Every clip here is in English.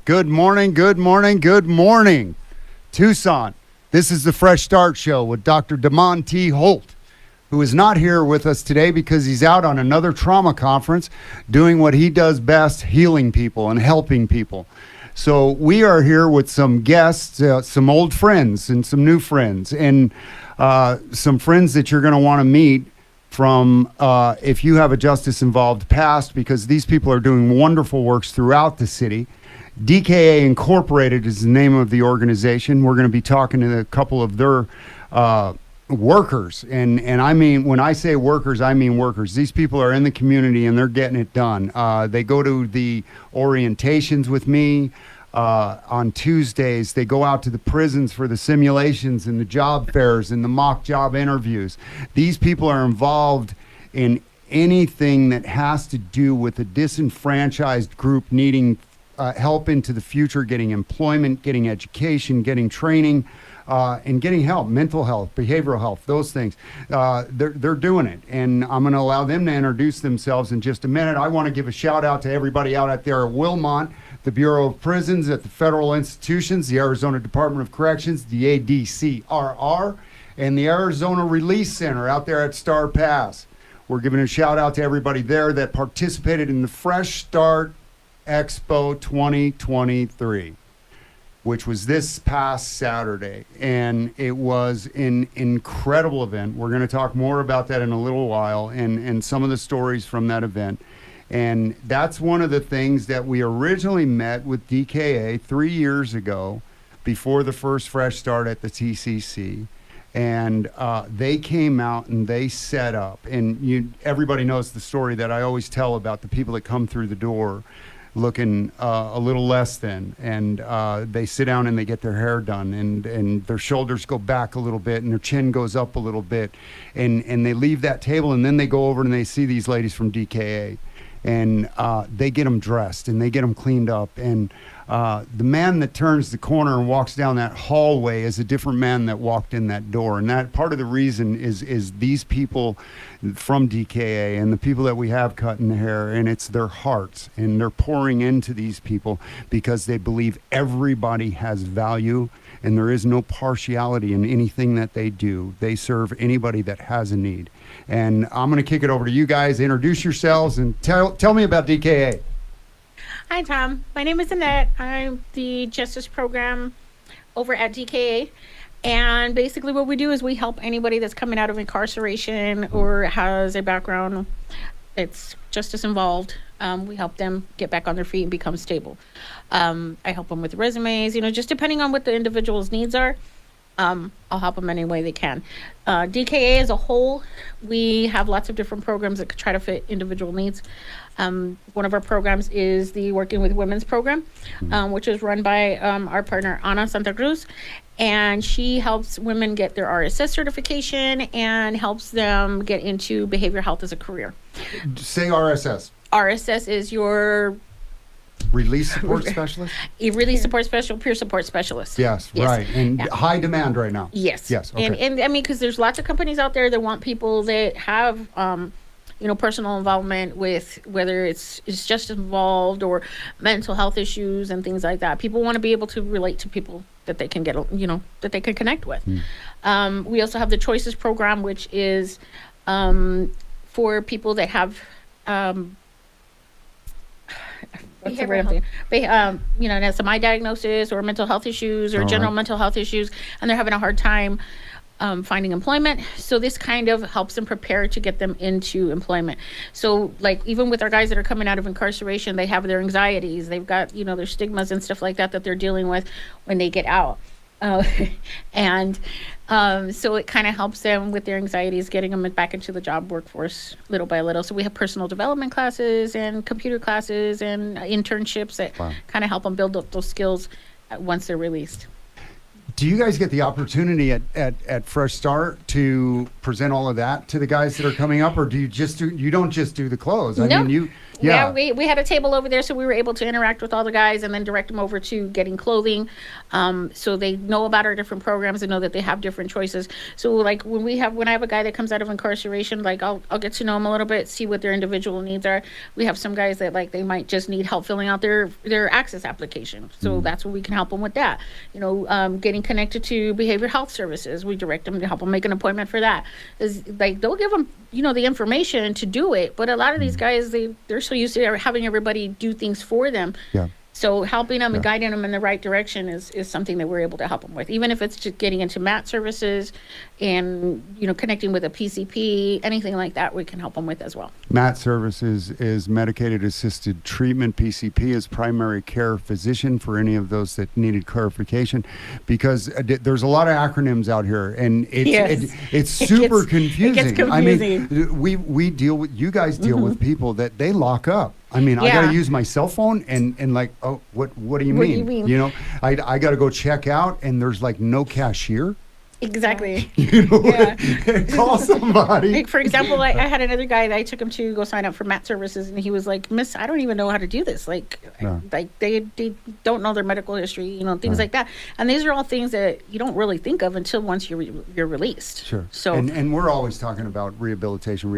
Good morning, good morning, good morning, Tucson. This is the Fresh Start Show with Dr. Damon T. Holt, who is not here with us today because he's out on another trauma conference doing what he does best, healing people and helping people. So we are here with some guests, some old friends and some new friends, and some friends that you're going to want to meet from if you have a justice-involved past, because these people are doing wonderful works throughout the city. DKA Incorporated is the name of the organization. We're going to be talking to a couple of their workers. And I mean, when I say workers, I mean workers. These people are in the community and they're getting it done. They go to the orientations with me on Tuesdays. They go out to the prisons for the simulations and the job fairs and the mock job interviews. These people are involved in anything that has to do with a disenfranchised group needing help into the future, getting employment, getting education, getting training, and getting help, mental health, behavioral health, those things. They're doing it, and I'm going to allow them to introduce themselves in just a minute. I want to give a shout out to everybody out there at Wilmont, the Bureau of Prisons, at the federal institutions, the Arizona Department of Corrections, the ADCRR, and the Arizona Release Center out there at Star Pass. We're giving a shout out to everybody there that participated in the Fresh Start Expo 2023, which was this past Saturday, and it was an incredible event. We're going to talk more about that in a little while, and some of the stories from that event. And that's one of the things that we originally met with DKA 3 years ago, before the first Fresh Start at the TCC. And they came out and they set up, and everybody knows the story that I always tell about the people that come through the door looking a little less than, and they sit down and they get their hair done, and their shoulders go back a little bit and their chin goes up a little bit, and they leave that table, and then they go over and they see these ladies from DKA, and they get them dressed and they get them cleaned up, and the man that turns the corner and walks down that hallway is a different man that walked in that door. And that part of the reason is these people from DKA and the people that we have cutting the hair, and it's their hearts, and they're pouring into these people because they believe everybody has value and there is no partiality in anything that they do. They serve anybody that has a need. And I'm going to kick it over to you guys. Introduce yourselves and tell me about DKA. Hi, Tom. My name is Annette. I'm the Justice Program over at DKA. And basically what we do is we help anybody that's coming out of incarceration or has a background that's justice involved. We help them get back on their feet and become stable. I help them with resumes, just depending on what the individual's needs are. I'll help them any way they can. DKA as a whole, we have lots of different programs that could try to fit individual needs. One of our programs is the Working with Women's program, which is run by our partner, Ana Santa Cruz. And she helps women get their RSS certification and helps them get into behavioral health as a career. Say RSS. RSS is your Release support specialist? Release support specialist, peer support specialist. Yes, right. And high demand right now. Yes. Yes. Okay. And I mean, because there's lots of companies out there that want people that have, personal involvement with whether it's just involved or mental health issues and things like that. People want to be able to relate to people that they can get, that they can connect with. We also have the Choices program, which is for people that have, what's the word I'm thinking? An SMI diagnosis or mental health issues or general mental health issues, and they're having a hard time finding employment. So this kind of helps them prepare to get them into employment. So like even with our guys that are coming out of incarceration, they have their anxieties, they've got, their stigmas and stuff like that they're dealing with when they get out. So it kind of helps them with their anxieties, getting them back into the job workforce little by little. So we have personal development classes and computer classes and internships that kind of help them build up those skills once they're released. Do you guys get the opportunity at Fresh Start to present all of that to the guys that are coming up, or do you don't just do the clothes? I mean, Yeah. we had a table over there, so we were able to interact with all the guys and then direct them over to getting clothing. So they know about our different programs and know that they have different choices. So like when I have a guy that comes out of incarceration, like I'll get to know him a little bit, see what their individual needs are. We have some guys that like they might just need help filling out their access application. So that's where we can help them with that. Getting connected to behavioral health services, we direct them to help them make an appointment for that. Is like they'll give them the information to do it, but a lot of these guys they're so used to having everybody do things for them. Yeah. So helping them and guiding them in the right direction is something that we're able to help them with, even if it's just getting into MAT services and connecting with a PCP, anything like that we can help them with as well. MAT services is medicated assisted treatment. PCP is primary care physician, for any of those that needed clarification, because there's a lot of acronyms out here, and it's super confusing. It gets confusing. I mean, we deal with, you guys deal with people that they lock up. I mean, I got to use my cell phone and like, oh, what do you mean? What do you mean? I got to go check out and there's like no cashier. Exactly. Call somebody. Like, for example, I had another guy that I took him to go sign up for MAT services, and he was like, "Miss, I don't even know how to do this. Like they don't know their medical history, things like that." And these are all things that you don't really think of until once you're released. Sure. So and we're always talking about rehabilitation.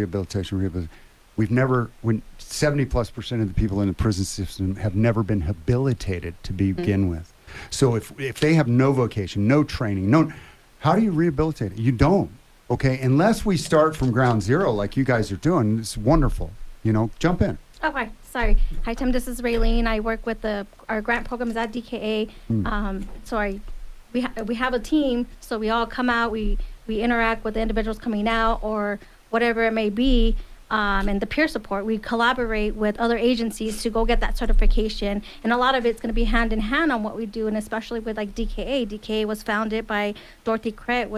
We've never, 70+% of the people in the prison system have never been habilitated to begin with. So if they have no vocation, no training, how do you rehabilitate it? You don't. Okay, unless we start from ground zero like you guys are doing. It's wonderful. Jump in. Okay, sorry. Hi, Tim. This is Raylene. I work with our grant programs at DKA. We have a team, so we all come out. We interact with the individuals coming out or whatever it may be. And the peer support, we collaborate with other agencies to go get that certification. And a lot of it's going to be hand in hand on what we do, and especially with like DKA. DKA was founded by Dorothy Cret,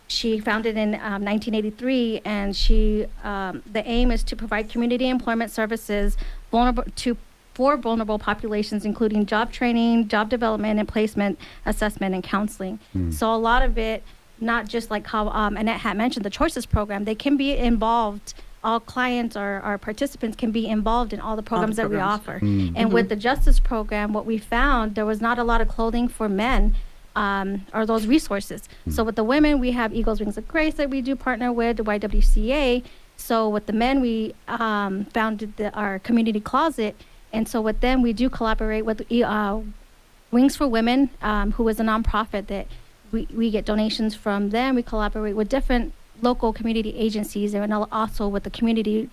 she founded in 1983, and the aim is to provide community employment services for vulnerable populations, including job training, job development, and placement assessment and counseling. So a lot of it, not just like how Annette had mentioned, the Choices program, they can be involved. All clients or our participants can be involved in all the programs that we offer. And with the Justice program, what we found, there was not a lot of clothing for men or those resources. So with the women, we have Eagles Wings of Grace that we do partner with, the YWCA. So with the men, we founded our community closet. And so with them, we do collaborate with Wings for Women, who is a nonprofit that we get donations from them. We collaborate with different local community agencies and also with the community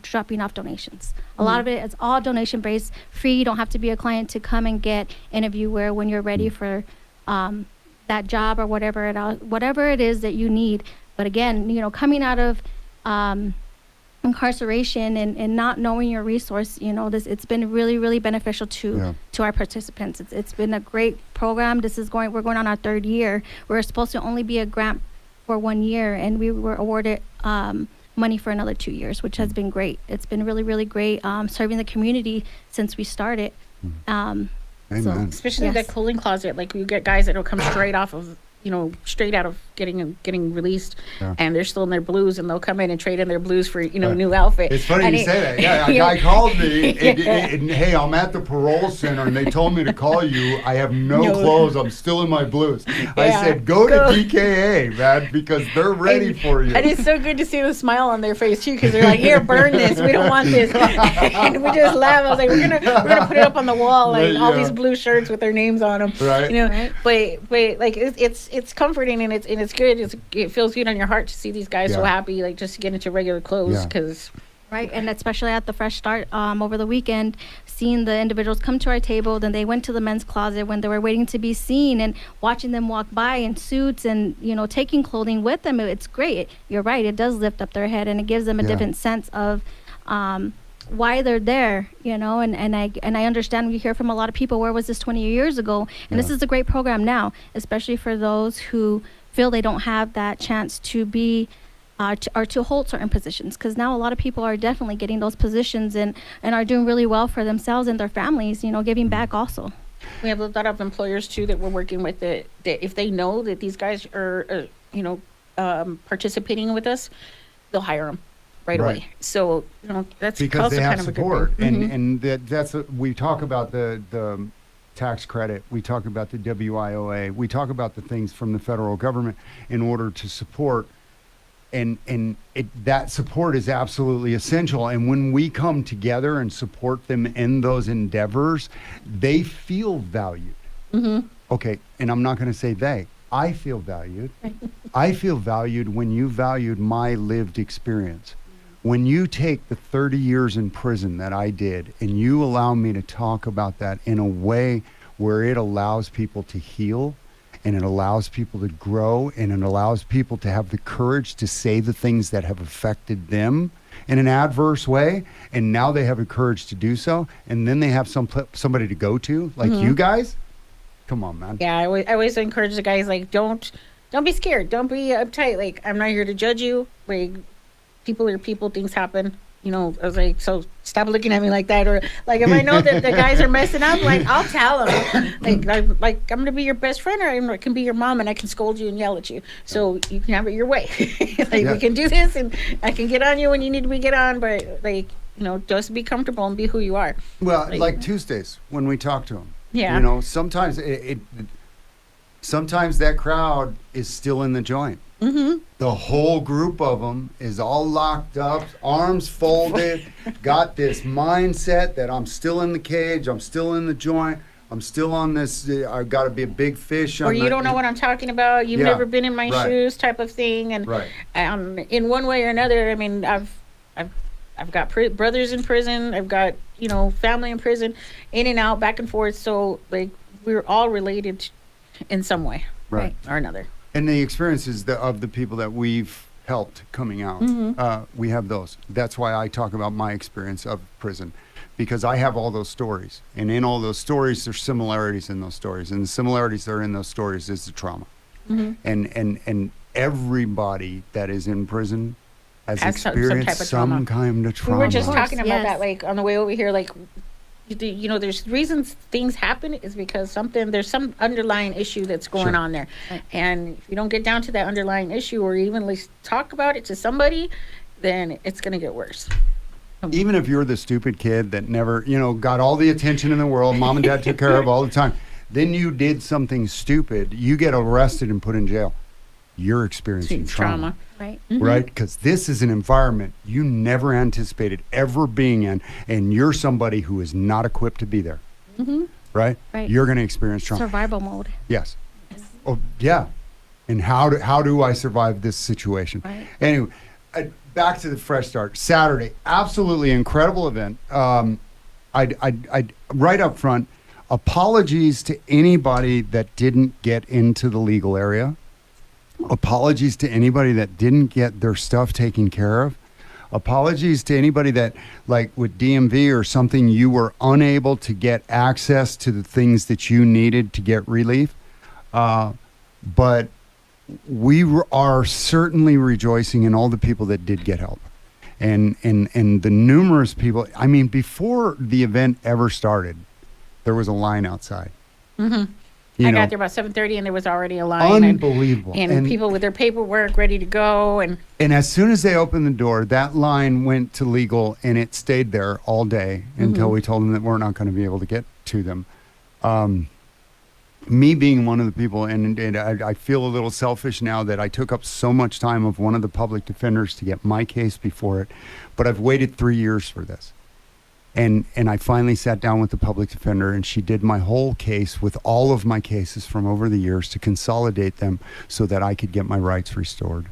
dropping off donations. A lot of it is all donation based, free. You don't have to be a client to come and get interview wear when you're ready for that job or whatever it is that you need. But again, coming out of incarceration and not knowing your resource, it's been really, really beneficial to our participants. It's been a great program. We're going on our third year. We're supposed to only be a grant for 1 year, and we were awarded money for another 2 years, which has been great. It's been really, really great serving the community since we started. Amen. Especially that clothing closet, like you get guys that will come straight out of getting released, and they're still in their blues, and they'll come in and trade in their blues for new outfit. It's funny you say that. Yeah, a guy called me and hey, I'm at the parole center and they told me to call you. I have no clothes. I'm still in my blues. I said go to DKA, man, because they're ready for you. And it's so good to see the smile on their face too, because they're like, here, burn this. We don't want this. And we just laugh. I was like, we're gonna put it up on the wall, like all these blue shirts with their names on them. Right. But like it's comforting and it's good. It feels good on your heart to see these guys so happy, like just to get into regular clothes, because right. And especially at the Fresh Start over the weekend, seeing the individuals come to our table, then they went to the men's closet when they were waiting to be seen, and watching them walk by in suits and taking clothing with them. It's great. You're right. It does lift up their head, and it gives them a different sense of why they're there, and I understand. We hear from a lot of people, where was this 20 years ago? And this is a great program now, especially for those who feel they don't have that chance to be or to hold certain positions, because now a lot of people are definitely getting those positions and are doing really well for themselves and their families, giving back also. We have a lot of employers too that we're working with that if they know that these guys are participating with us, they'll hire them. right Right. away. So, that's because also they have kind of support, a good thing. and that's we talk about the tax credit, we talk about the WIOA, we talk about the things from the federal government in order to support, and that support is absolutely essential. And when we come together and support them in those endeavors, they feel valued. Okay, and I'm not going to say they. I feel valued. I feel valued when you valued my lived experience. When you take the 30 years in prison that I did and you allow me to talk about that in a way where it allows people to heal and it allows people to grow and it allows people to have the courage to say the things that have affected them in an adverse way, and now they have the courage to do so, and then they have somebody to go to, like you guys. Come on, man. Yeah, I always encourage the guys, like, don't be scared. Don't be uptight. Like, I'm not here to judge you. Like, people are people. Things happen. I was like, so stop looking at me like that. Or, like, if I know that the guys are messing up, like, I'll tell them. I'm going to be your best friend, or I can be your mom, and I can scold you and yell at you. So you can have it your way. We can do this, and I can get on you when you need to be get on. But, just be comfortable and be who you are. Well, like Tuesdays when we talk to them. Yeah. Sometimes sometimes that crowd is still in the joint. The whole group of them is all locked up, arms folded, got this mindset that I'm still in the cage, I'm still in the joint, I'm still on this, I've got to be a big fish. Or you don't know what I'm talking about, you've never been in my right. shoes type of thing. And Right. In one way or another, I mean, I've got brothers in prison, I've got, family in prison, in and out, back and forth. So, like, we're all related in some way Right. or another. And the experiences of the people that we've helped coming out, we have those. That's why I talk about my experience of prison, because I have all those stories. And in all those stories, there's similarities in those stories. And the similarities that are in those stories is the trauma. And everybody that is in prison has experienced some kind of trauma. We were just talking about Yes. that, like, on the way over here, like, there's reasons things happen is because there's some underlying issue that's going Sure. on there. Right. And if you don't get down to that underlying issue or even at least talk about it to somebody, then it's going to get worse. Even if you're the stupid kid that never, got all the attention in the world, mom and dad took care of all the time, then you did something stupid, you get arrested and put in jail. You're experiencing trauma. Right. Right? Because this is an environment you never anticipated ever being in, and you're somebody who is not equipped to be there. Right? Right. You're going to experience trauma. Survival mode. Yes. Oh, yeah. And how do I survive this situation? Right. Anyway, back to the Fresh Start. Saturday, absolutely incredible event. I'd right up front, apologies to anybody that didn't get into the legal area. Apologies to anybody that didn't get their stuff taken care of. Apologies to anybody that, like with DMV or something, you were unable to get access to the things that you needed to get relief. But we are certainly rejoicing in all the people that did get help. And the numerous people, I mean, before the event ever started, there was a line outside. I got there about 7:30 and there was already a line. Unbelievable. And people with their paperwork ready to go. And as soon as they opened the door, that line went to legal, and it stayed there all day until we told them that we're not going to be able to get to them. Me being one of the people, and I feel a little selfish now that I took up so much time of one of the public defenders to get my case before it, but I've waited 3 years for this. And I finally sat down with the public defender, and she did my whole case with all of my cases from over the years to consolidate them so that I could get my rights restored.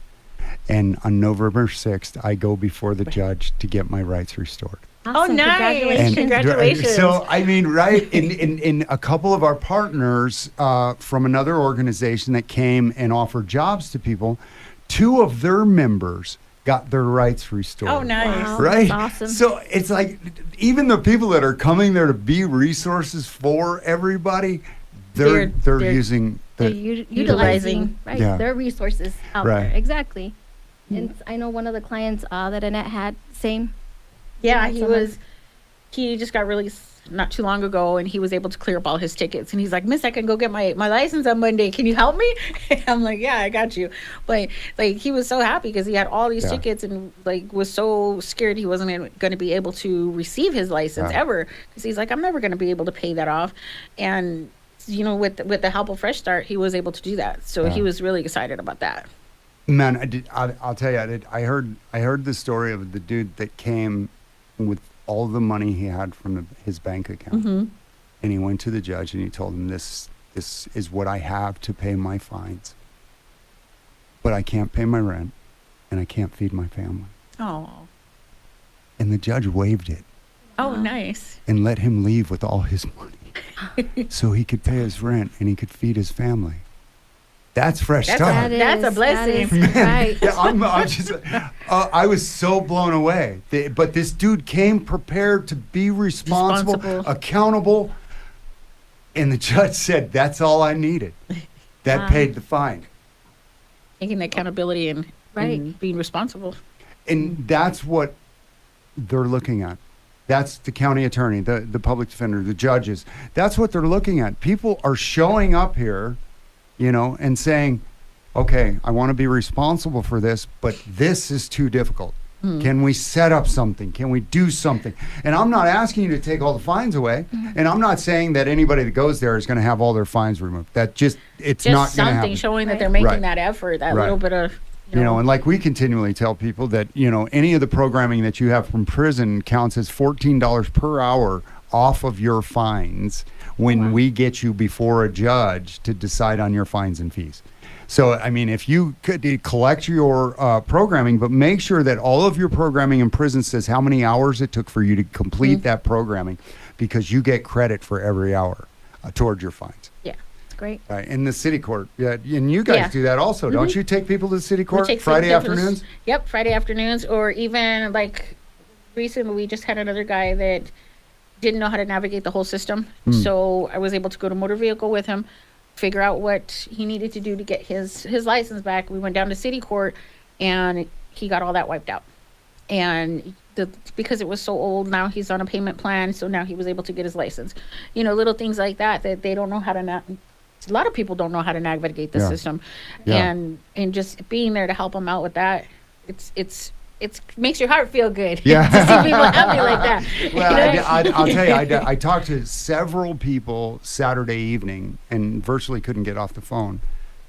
And on November 6th, I go before the judge to get my rights restored. Awesome. nice. Congratulations. Congratulations. So, I mean, right, in a couple of our partners from another organization that came and offered jobs to people, 2 of their members got their rights restored. Oh, nice. Wow. Right? That's awesome. So it's like, even the people that are coming there to be resources for everybody, they're using They're the, utilizing right, Yeah. their resources out Right. there. Exactly. And I know one of the clients that Annette had, same. Yeah, Yeah, someone- he just got released not too long ago, and he was able to clear up all his tickets. And he's like, Miss, I can go get my license on Monday. Can you help me? I'm like, yeah, I got you. But like, he was so happy because he had all these Yeah. tickets and like was so scared he wasn't going to be able to receive his license Yeah. ever, because he's like, I'm never going to be able to pay that off. And you know, with the help of Fresh Start, he was able to do that. So he Yeah. was really excited about that. Man, I'll tell you, I heard the story of the dude that came with all the money he had from his bank account, Mm-hmm. and he went to the judge and he told him, this is what I have to pay my fines, but I can't pay my rent, and I can't feed my family. Oh, And the judge waived it oh, nice. and let him leave with all his money, so he could pay his rent and he could feed his family. That's fresh That's start. That's a blessing. That is, right. Yeah, I'm just, I was so blown away. But this dude came prepared to be responsible, Responsible. accountable, and the judge said, that's all I needed. That Wow. paid the fine. Taking accountability and, Right. and being responsible. And that's what they're looking at. That's the county attorney, the public defender, the judges. That's what they're looking at. People are showing up here, you know, and saying, okay, I want to be responsible for this, but this is too difficult. Can we set up something? Can we do something? And I'm not asking you to take all the fines away. And I'm not saying that anybody that goes there is going to have all their fines removed. That it's Just not going to something happen. showing that Right. they're making Right. that effort, that Right. little bit of, You know, and like we continually tell people that, you know, any of the programming that you have from prison counts as $14 per hour off of your fines when we get you before a judge to decide on your fines and fees. So, I mean, if you could collect your programming, but make sure that all of your programming in prison says how many hours it took for you to complete that programming, because you get credit for every hour toward your fines. yeah. It's great. In the city court. Yeah, and you guys Yeah. do that also, don't you? Take people to the city court We take Friday some different- afternoons? Yep, Friday afternoons, or even like recently we just had another guy that didn't know how to navigate the whole system. So I was able to go to motor vehicle with him, figure out what he needed to do to get his license back. We went down to city court and he got all that wiped out. And because it was so old, now he's on a payment plan, so now he was able to get his license. You know, little things like that they don't know how to a lot of people don't know how to navigate the Yeah. system. Yeah. And just being there to help them out with that, it's makes your heart feel good. Yeah. To see people happy like that. Well, You know? I'll tell you, I talked to several people Saturday evening and virtually couldn't get off the phone.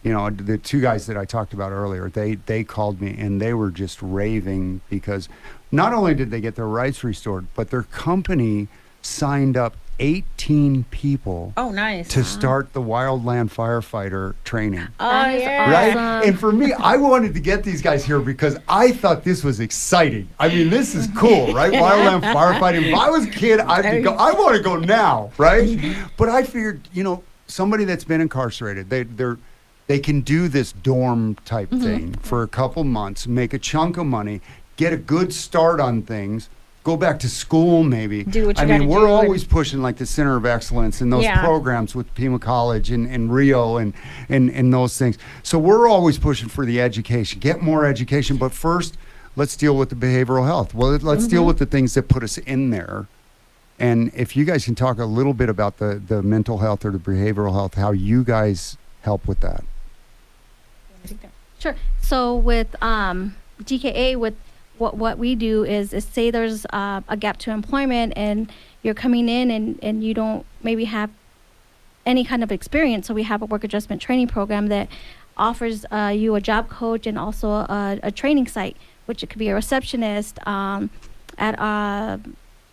You know, the two guys that I talked about earlier, they called me and they were just raving because not only did they get their rights restored, but their company signed up 18 people Oh, nice. to start the wildland firefighter training. Oh, That is yeah. Right? Awesome. And for me, I wanted to get these guys here because I thought this was exciting. I mean, this is cool, right? Wildland firefighting. If I was a kid, I'd go, I want to go now, right? But I figured, you know, somebody that's been incarcerated, they can do this dorm type thing for a couple months, make a chunk of money, get a good start on things, go back to school maybe. Do what you I mean, gotta we're do and- always pushing like the Center of Excellence and those Yeah. programs with Pima College and Rio and those things. So we're always pushing for the education, get more education. But first, let's deal with the behavioral health. Well, let's deal with the things that put us in there. And if you guys can talk a little bit about the mental health or the behavioral health, how you guys help with that. Sure. So with DKA, with what we do is say there's a gap to employment and you're coming in and you don't maybe have any kind of experience. So we have a work adjustment training program that offers you a job coach and also a training site, which it could be a receptionist at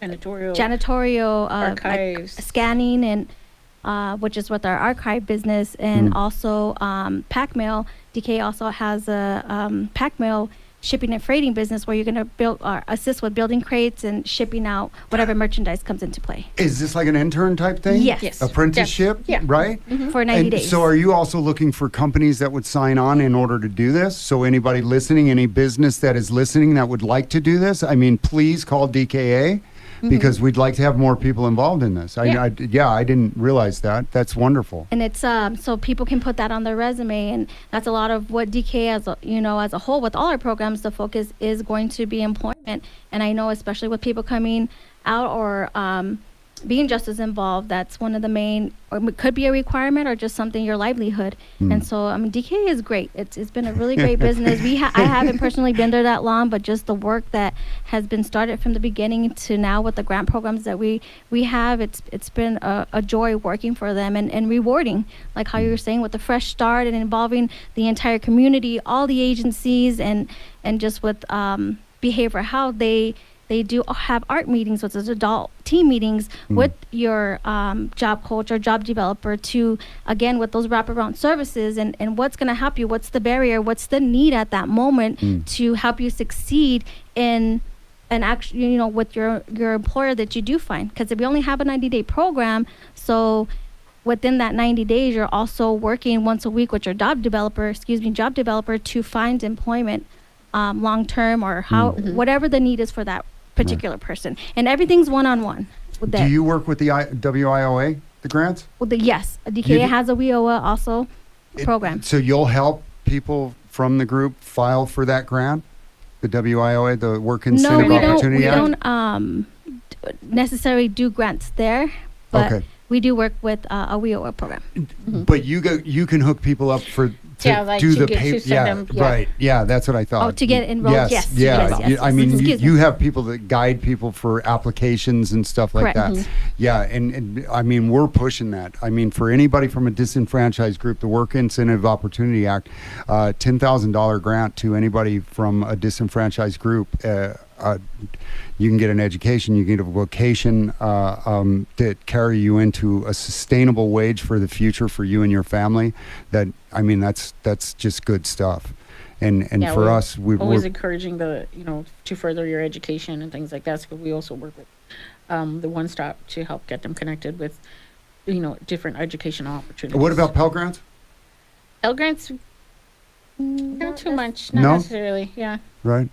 Janitorial. janitorial, like Archives. scanning, and which is with our archive business, and also pack mail. DK also has a pack mail shipping and freighting business where you're going to build or assist with building crates and shipping out whatever merchandise comes into play Is this like an intern type thing? Yes. Yes. Apprenticeship? Yeah. Right? for 90 And days. so are you also looking for companies that would sign on in order to do this? So anybody listening, any business that is listening that would like to do this, I mean, please call DKA because we'd like to have more people involved in this. Yeah. I didn't realize that. That's wonderful. And it's so people can put that on their resume, and that's a lot of what DK as a whole with all our programs. The focus is going to be employment, and I know especially with people coming out or being just as involved, that's one of the main, or it could be a requirement or just something, your livelihood. And so, I mean, DKA is great. It's been a really great business. I haven't personally been there that long, but just the work that has been started from the beginning to now with the grant programs that we have, it's been a joy working for them and rewarding, like how you were saying, with the fresh start and involving the entire community, all the agencies, and just with behavioral health, they do have art meetings, which is adult team meetings with your job coach or job developer to, again, with those wraparound services and what's going to help you, what's the barrier, what's the need at that moment to help you succeed in an action, you know, with your employer that you do find. Because we only have a 90-day program, so within that 90 days, you're also working once a week with your job developer to find employment long term or how whatever the need is for that particular person, and everything's one-on-one with that. Do you work with the WIOA, the grants? Yes, DKA has a WIOA also program. So you'll help people from the group file for that grant, the WIOA, the Work Incentive Opportunity Act? We don't necessarily do grants there, but we do work with a WIOA program. But you can hook people up to like do to the get- paper. to send them, Right. Yeah, that's what I thought. Oh, to get enrolled, yes, Yeah. yes. I mean, Excuse you me. have people that guide people for applications and stuff like Correct. that. Yeah, and I mean, we're pushing that. I mean, for anybody from a disenfranchised group, the Work Incentive Opportunity Act, $10,000 grant to anybody from a disenfranchised group. You can get an education, you can get a vocation that carry you into a sustainable wage for the future for you and your family. That, I mean, that's just good stuff. And Yeah, for we're us, we're encouraging to further your education and things like that. So we also work with the One Stop to help get them connected with, different educational opportunities. What about Pell Grants? Pell Grants? Not too much, No? not necessarily. Yeah. Right?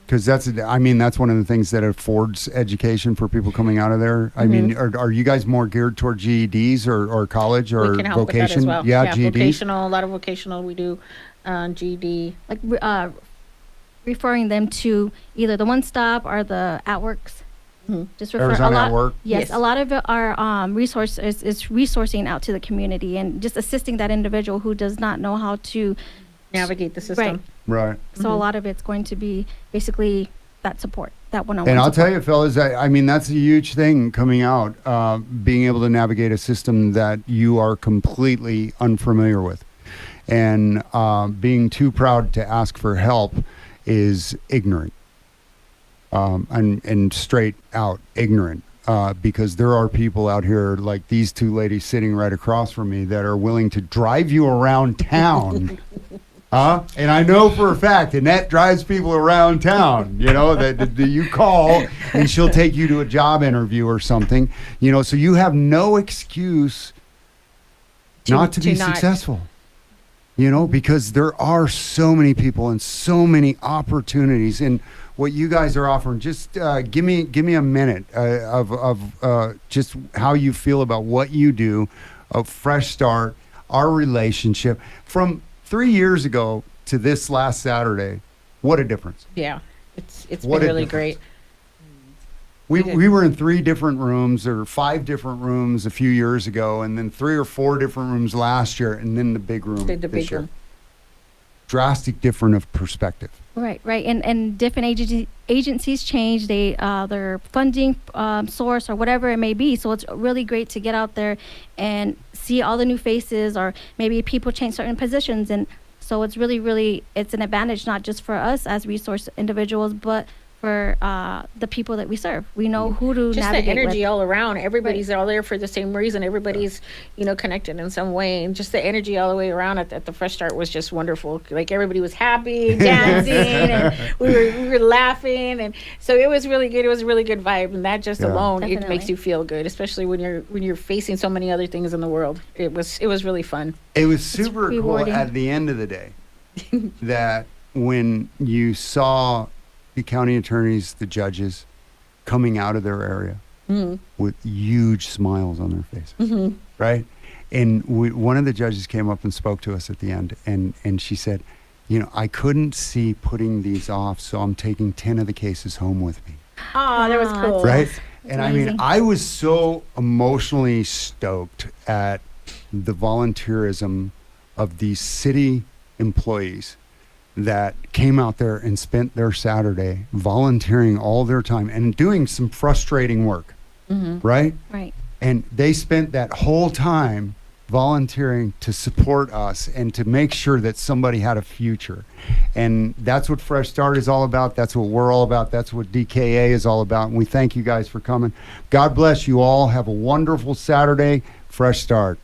Because that's one of the things that affords education for people coming out of there. I mean, are you guys more geared toward GEDs or college or We can help vocation? with that as well. Yeah, GEDs. Vocational, a lot of vocational we do, GED. Like referring them to either the One Stop or the AtWorks. Just refer Arizona a lot. at Work? Yes, Yes. a lot of our resource is resourcing out to the community and just assisting that individual who does not know how to Navigate the system. Right. So a lot of it's going to be basically that support, that one-on-one And I'll support. tell you, fellas, I mean, that's a huge thing coming out, being able to navigate a system that you are completely unfamiliar with. And being too proud to ask for help is ignorant. And straight out ignorant. Because there are people out here like these two ladies sitting right across from me that are willing to drive you around town. And I know for a fact Annette drives people around town, that you call and she'll take you to a job interview or something, so you have no excuse not to be successful, because there are so many people and so many opportunities. And what you guys are offering, just give me a minute of just how you feel about what you do, a fresh start, our relationship from 3 years ago to this last Saturday. What a difference. Yeah. It's been What a really difference. great. We were in 3 different rooms or 5 different rooms a few years ago, and then 3 or 4 different rooms last year, and then the big room The this big year. room. Drastic different of perspective. Right. And different agencies change their funding source or whatever it may be. So it's really great to get out there and see all the new faces, or maybe people change certain positions. And so it's really, it's an advantage, not just for us as resource individuals, but for the people that we serve. We know who to Just the navigate energy with. all around. Everybody's all there for the same reason. Everybody's, connected in some way. And just the energy all the way around at the Fresh Start was just wonderful. Like everybody was happy, dancing, and we were laughing. And so it was really good. It was a really good vibe. And that just Yeah. alone, it Definitely. makes you feel good, especially when you're facing so many other things in the world. It was really fun. It was super cool rewarding. at the end of the day that when you saw the county attorneys, the judges coming out of their area with huge smiles on their faces, right? And one of the judges came up and spoke to us at the end, and she said, I couldn't see putting these off, so I'm taking 10 of the cases home with me. Oh, that was cool. Right? And I mean, amazing. I was so emotionally stoked at the volunteerism of these city employees that came out there and spent their Saturday volunteering all their time and doing some frustrating work, right? Right. And they spent that whole time volunteering to support us and to make sure that somebody had a future. And that's what Fresh Start is all about. That's what we're all about. That's what DKA is all about. And we thank you guys for coming. God bless you all. Have a wonderful Saturday. Fresh Start.